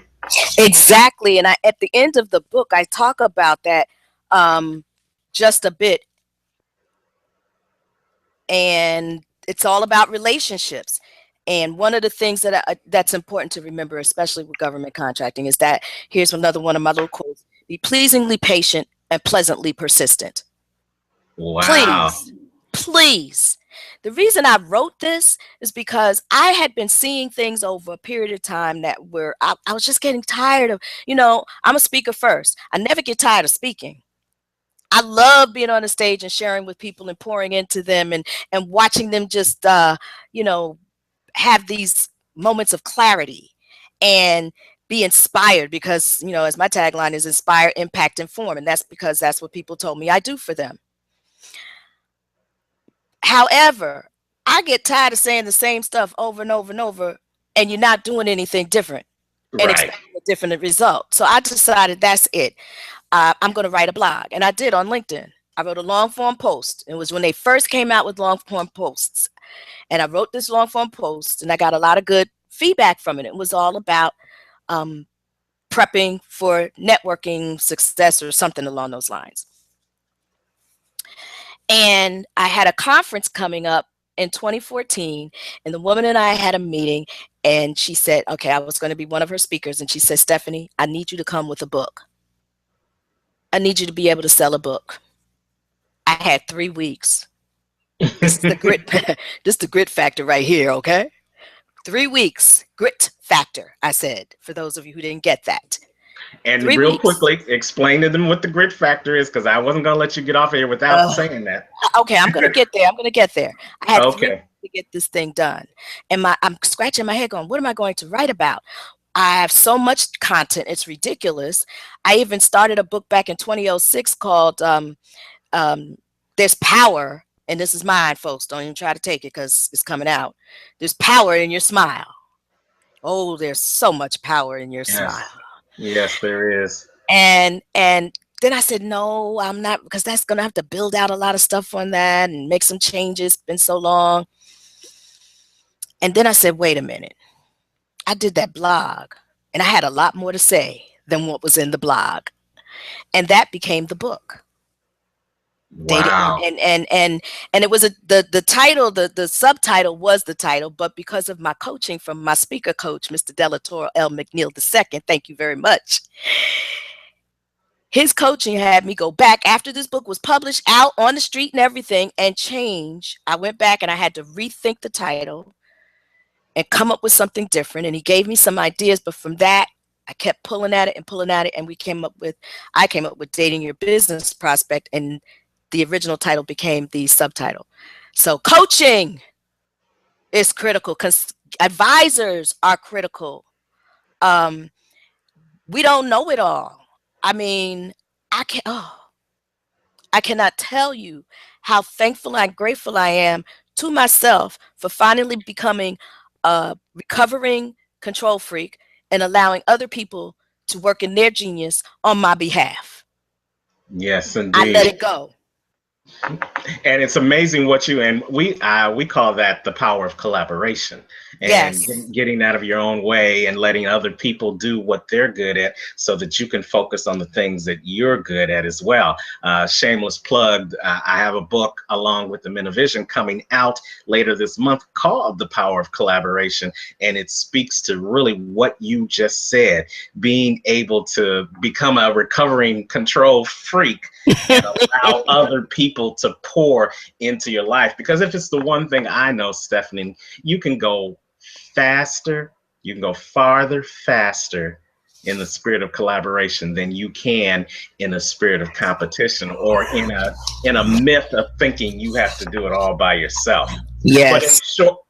Exactly. And at the end of the book, I talk about that just a bit. And it's all about relationships. And one of the things that's important to remember, especially with government contracting, is that here's another one of my little quotes: be pleasingly patient and pleasantly persistent. Wow. Please. The reason I wrote this is because I had been seeing things over a period of time that I was just getting tired of, I'm a speaker first. I never get tired of speaking. I love being on the stage and sharing with people and pouring into them and watching them just, have these moments of clarity and be inspired because, as my tagline is, inspire, impact, inform. And that's because that's what people told me I do for them. However, I get tired of saying the same stuff over and over and over, and you're not doing anything different and expecting a different result. So I decided that's it. I'm going to write a blog. And I did on LinkedIn. I wrote a long form post. It was when they first came out with long form posts. And I wrote this long form post and I got a lot of good feedback from it. It was all about prepping for networking success or something along those lines. And I had a conference coming up in 2014, and the woman and I had a meeting, and she said, okay, I was going to be one of her speakers. And she said, Stephanie, I need you to come with a book. I need you to be able to sell a book. I had 3 weeks. This is the grit. This is the grit factor right here, okay? 3 weeks, grit factor, I said, for those of you who didn't get that. And real quickly, explain to them what the grit factor is, because I wasn't going to let you get off here without saying that. Okay, I'm going to get there. I had 3 weeks to get this thing done. And I'm scratching my head going, what am I going to write about? I have so much content, it's ridiculous. I even started a book back in 2006 called There's Power, and this is mine, folks. Don't even try to take it because it's coming out. There's power in your smile. Oh, there's so much power in your smile. Yes, there is. And then I said, no, I'm not, because that's going to have to build out a lot of stuff on that and make some changes. It's been so long. And then I said, wait a minute. I did that blog and I had a lot more to say than what was in the blog. And that became the book. Wow. And it was the title, the subtitle was the title, but because of my coaching from my speaker coach, Mr. Delatoro L. McNeil II, thank you very much. His coaching had me go back after this book was published, out on the street and everything, and change. I went back and I had to rethink the title and come up with something different. And he gave me some ideas, but from that, I kept pulling at it, and I came up with Dating Your Business Prospect, and the original title became the subtitle. So coaching is critical because advisors are critical. We don't know it all. I mean, I cannot tell you how thankful and grateful I am to myself for finally becoming a recovering control freak and allowing other people to work in their genius on my behalf. Yes, I let indeed. it go. And it's amazing what you and we call that the power of collaboration and Yes. getting out of your own way and letting other people do what they're good at so that you can focus on the things that you're good at as well. Shameless plug, I have a book along with the Men of Vision coming out later this month called The Power of Collaboration, and it speaks to really what you just said, being able to become a recovering control freak and allow other people to pour into your life. Because if it's the one thing I know, Stephanie, you can go faster, you can go farther, faster in the spirit of collaboration than you can in a spirit of competition or in a myth of thinking you have to do it all by yourself. But Yes.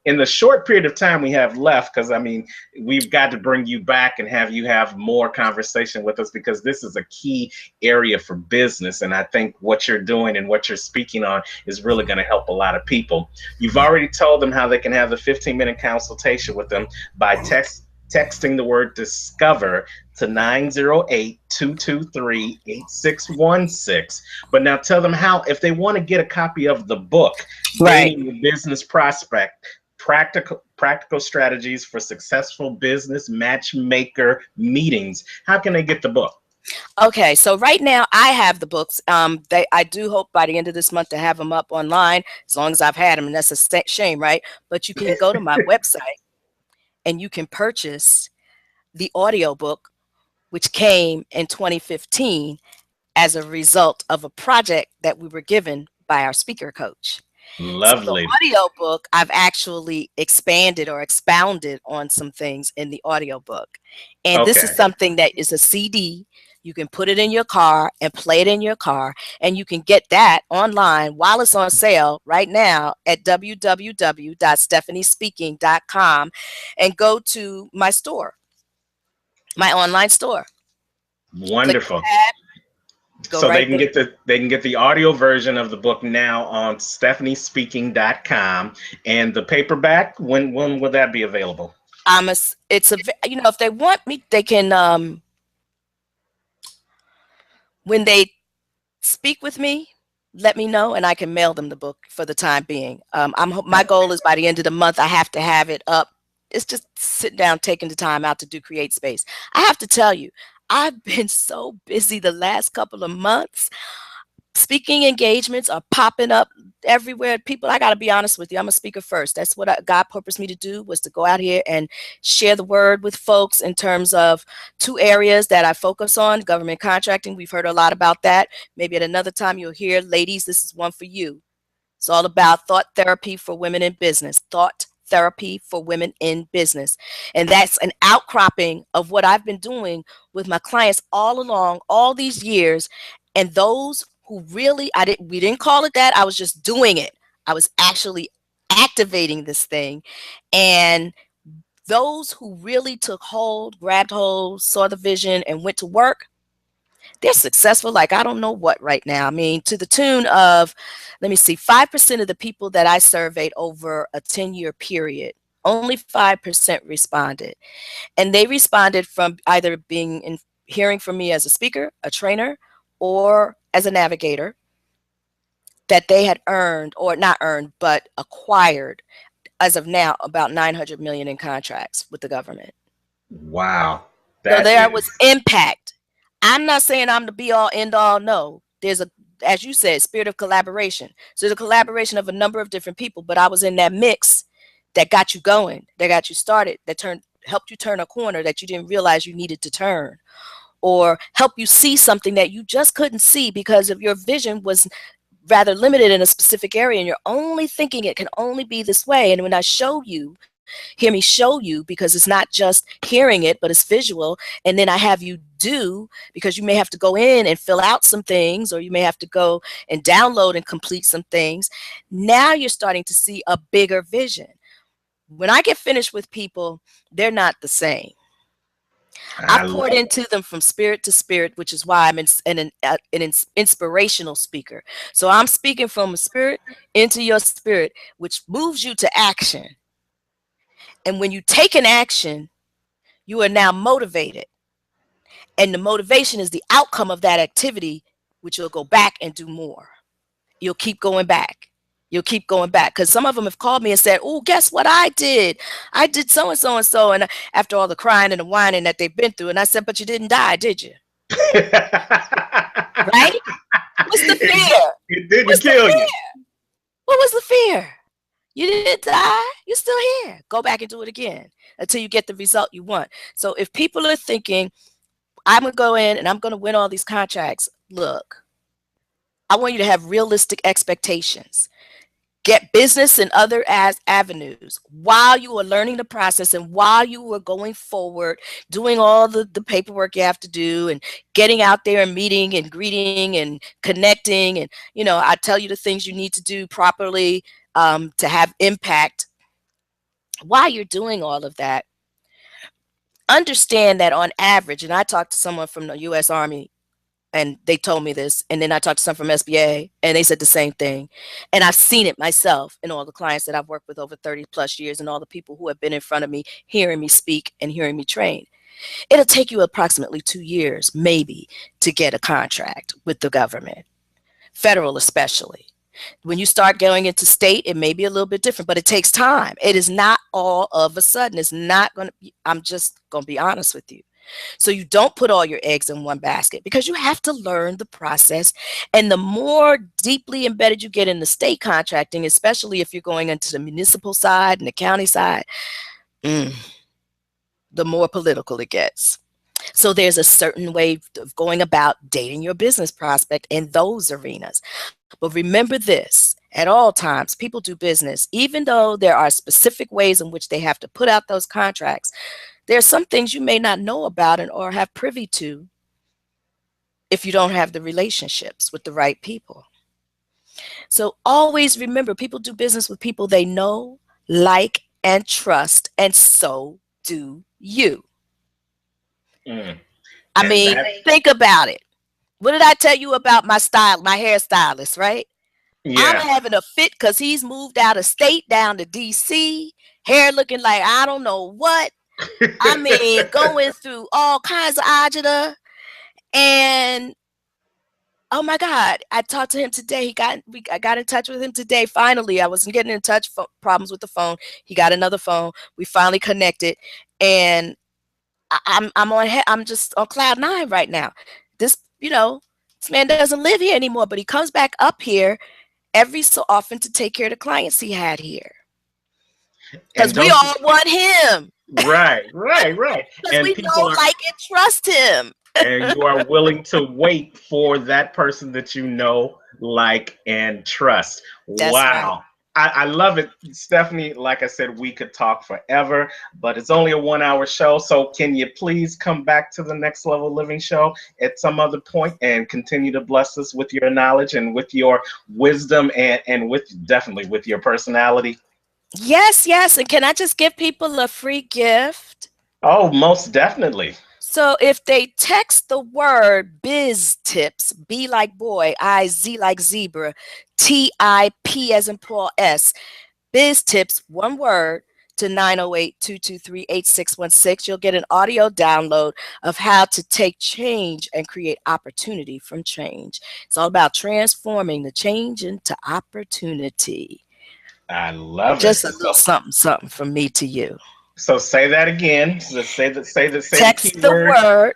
in the short period of time we have left, because I mean, we've got to bring you back and have you have more conversation with us, because this is a key area for business. And I think what you're doing and what you're speaking on is really going to help a lot of people. You've already told them how they can have the 15-minute consultation with them by texting the word discover to 908-223-8616. But now tell them how, if they want to get a copy of the book, Right. Gaining the Business Prospect, practical strategies for successful business matchmaker meetings, how can they get the book? Okay, so right now I have the books. I do hope by the end of this month to have them up online, as long as I've had them, and that's a shame, right? But you can go to my website and you can purchase the audiobook, which came in 2015 as a result of a project that we were given by our speaker coach. So the Lovely. audiobook, I've actually expanded or expounded on some things in the audiobook. And this is Okay. something that is a CD. You can put it in your car and play it in your car. And you can get that online while it's on sale right now at www.stephaniespeaking.com and go to my store, my online store. Click the Wonderful. tab, go So right there. they can get the audio version of the book now on stephaniespeaking.com, and the paperback, when will that be available? If they want me, they can when they speak with me, let me know and I can mail them the book for the time being. My goal is by the end of the month, I have to have it up. It's just sitting down, taking the time out to do create space. I have to tell you, I've been so busy the last couple of months. Speaking engagements are popping up everywhere. People, I got to be honest with you, I'm a speaker first. That's what God purposed me to do, was to go out here and share the word with folks in terms of two areas that I focus on. Government contracting, we've heard a lot about that. Maybe at another time you'll hear, ladies, this is one for you. It's all about thought therapy for women in business. Thought therapy for women in business. And that's an outcropping of what I've been doing with my clients all along, all these years. And those who really, we didn't call it that. I was just doing it. I was actually activating this thing. And those who really took hold, grabbed hold, saw the vision, and went to work, they're successful like I don't know what right now. I mean, to the tune of, let me see, 5% of the people that I surveyed over a 10-year period, only 5% responded. And they responded from either hearing from me as a speaker, a trainer, or as a navigator, that they had earned, or not earned, but acquired, as of now, about 900 million in contracts with the government. Wow. So That there is was impact. I'm not saying I'm the be all end all. No, there's as you said, spirit of collaboration. So there's a collaboration of a number of different people, but I was in that mix that got you going, that got you started, that helped you turn a corner that you didn't realize you needed to turn, or help you see something that you just couldn't see because of your vision was rather limited in a specific area, and you're only thinking it can only be this way. And when I show you, hear me show you, because it's not just hearing it, but it's visual. And then I have you do, because you may have to go in and fill out some things, or you may have to go and download and complete some things. Now you're starting to see a bigger vision. When I get finished with people, they're not the same. I I poured love into them from spirit to spirit, which is why I'm an inspirational speaker. So I'm speaking from a spirit into your spirit, which moves you to action. And when you take an action, You are now motivated. And the motivation is the outcome of that activity, which you'll go back and do more. You'll keep going back. You'll keep going back. Because some of them have called me and said, oh, guess what I did? I did so and so and so. And after all the crying and the whining that they've been through. And I said, but you didn't die, did you? Right? What's the fear? It didn't kill you. What was the fear? You didn't die. You're still here. Go back and do it again until you get the result you want. So if people are thinking, I'm going to go in and I'm going to win all these contracts, look, I want you to have realistic expectations. Get business in other avenues while you are learning the process and while you are going forward, doing all the paperwork you have to do and getting out there and meeting and greeting and connecting. And, you know, I tell you the things you need to do properly to have impact. While you're doing all of that, understand that on average, and I talked to someone from the U.S. Army and they told me this, and then I talked to some from SBA and they said the same thing. And I've seen it myself in all the clients that I've worked with over 30 plus years and all the people who have been in front of me, hearing me speak and hearing me train. It'll take you approximately 2 years, maybe, to get a contract with the government, federal especially. When you start going into state, it may be a little bit different, but it takes time. It is not all of a sudden. It's not going to, I'm just going to be honest with you. So you don't put all your eggs in one basket because you have to learn the process. And the more deeply embedded you get in the state contracting, especially if you're going into the municipal side and the county side, the more political it gets. So there's a certain way of going about dating your business prospect in those arenas. But remember this, at all times, people do business, even though there are specific ways in which they have to put out those contracts. There are some things you may not know about or have privy to if you don't have the relationships with the right people. So always remember, people do business with people they know, like, and trust, and so do you. I mean, think about it. What did I tell you about my hairstylist, right? Yeah. I'm having a fit because he's moved out of state down to DC, hair looking like I don't know what. I mean, going through all kinds of agita. And oh my God, I talked to him today. I got in touch with him today. Finally, I wasn't getting in touch, problems with the phone. He got another phone. We finally connected, and I'm just on cloud 9 right now. This man doesn't live here anymore, but he comes back up here every so often to take care of the clients he had here. Because we all want him. Right. Because we know, like, and trust him. And you are willing to wait for that person that you know, like, and trust. That's wow. Right. I love it, Stephanie. Like I said, we could talk forever, but it's only a 1-hour show. So can you please come back to the Next Level Living show at some other point and continue to bless us with your knowledge and with your wisdom and definitely with your personality? Yes. And can I just give people a free gift? Oh, most definitely. So if they text the word biz tips, B like boy, I-Z like zebra, T-I-P as in Paul S, biz tips, one word, to 908-223-8616, you'll get an audio download of how to take change and create opportunity from change. It's all about transforming the change into opportunity. I love Just it. Just a little something from me to you. So say that again. Say text the word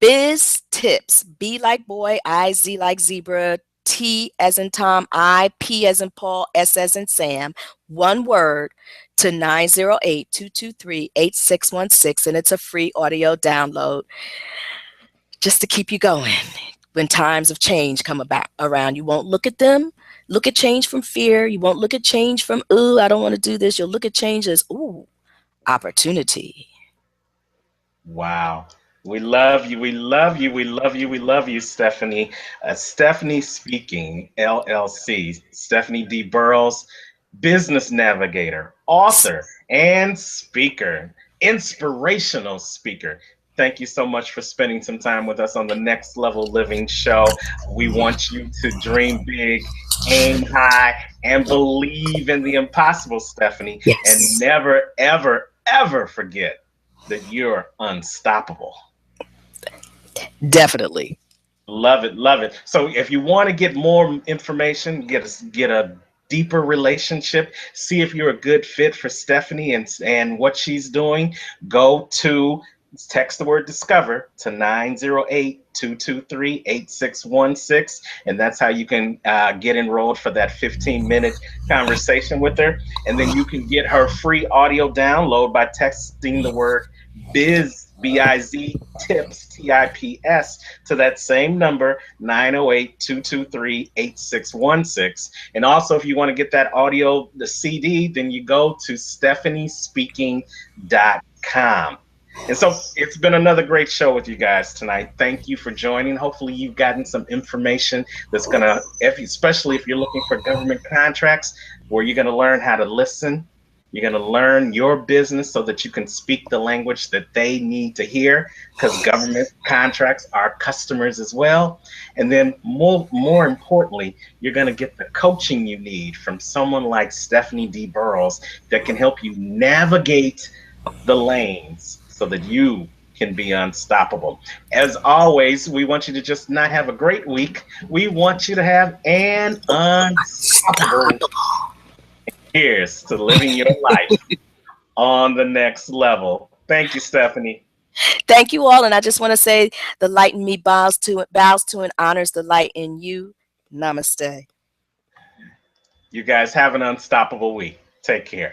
biz tips, B like boy, I-Z like zebra, T as in Tom, I-P as in Paul, S as in Sam, one word, to 908-223-8616, and it's a free audio download just to keep you going. When times of change come around, you won't look at change from fear. You won't look at change from, ooh, I don't want to do this. You'll look at change as, ooh, opportunity. Wow. We love you. We love you. We love you. We love you, Stephanie. Stephanie Speaking LLC. Stephanie D. Burroughs, business navigator, author, and speaker, inspirational speaker. Thank you so much for spending some time with us on the Next Level Living show. We want you to dream big, aim high, and believe in the impossible, Stephanie. Yes. And never, ever, ever forget that you're unstoppable. Definitely. Love it, love it. So if you want to get more information, get a deeper relationship, see if you're a good fit for Stephanie and what she's doing, go to text the word discover to 908-223-8616, and that's how you can get enrolled for that 15-minute conversation with her. And then you can get her free audio download by texting the word biz, biz, tips, tips, to that same number, 908-223-8616. And also, if you want to get that audio, the CD, then you go to stephaniespeaking.com. And so it's been another great show with you guys tonight. Thank you for joining. Hopefully you've gotten some information that's going to, especially if you're looking for government contracts, where you're going to learn how to listen. You're going to learn your business so that you can speak the language that they need to hear, because government contracts are customers as well. And then more importantly, you're going to get the coaching you need from someone like Stephanie D. Burroughs that can help you navigate the lanes so that you can be unstoppable. As always, we want you to just not have a great week. We want you to have an unstoppable. Here's to living your life on the next level. Thank you, Stephanie. Thank you all. And I just want to say the light in me bows to and honors the light in you. Namaste. You guys have an unstoppable week. Take care.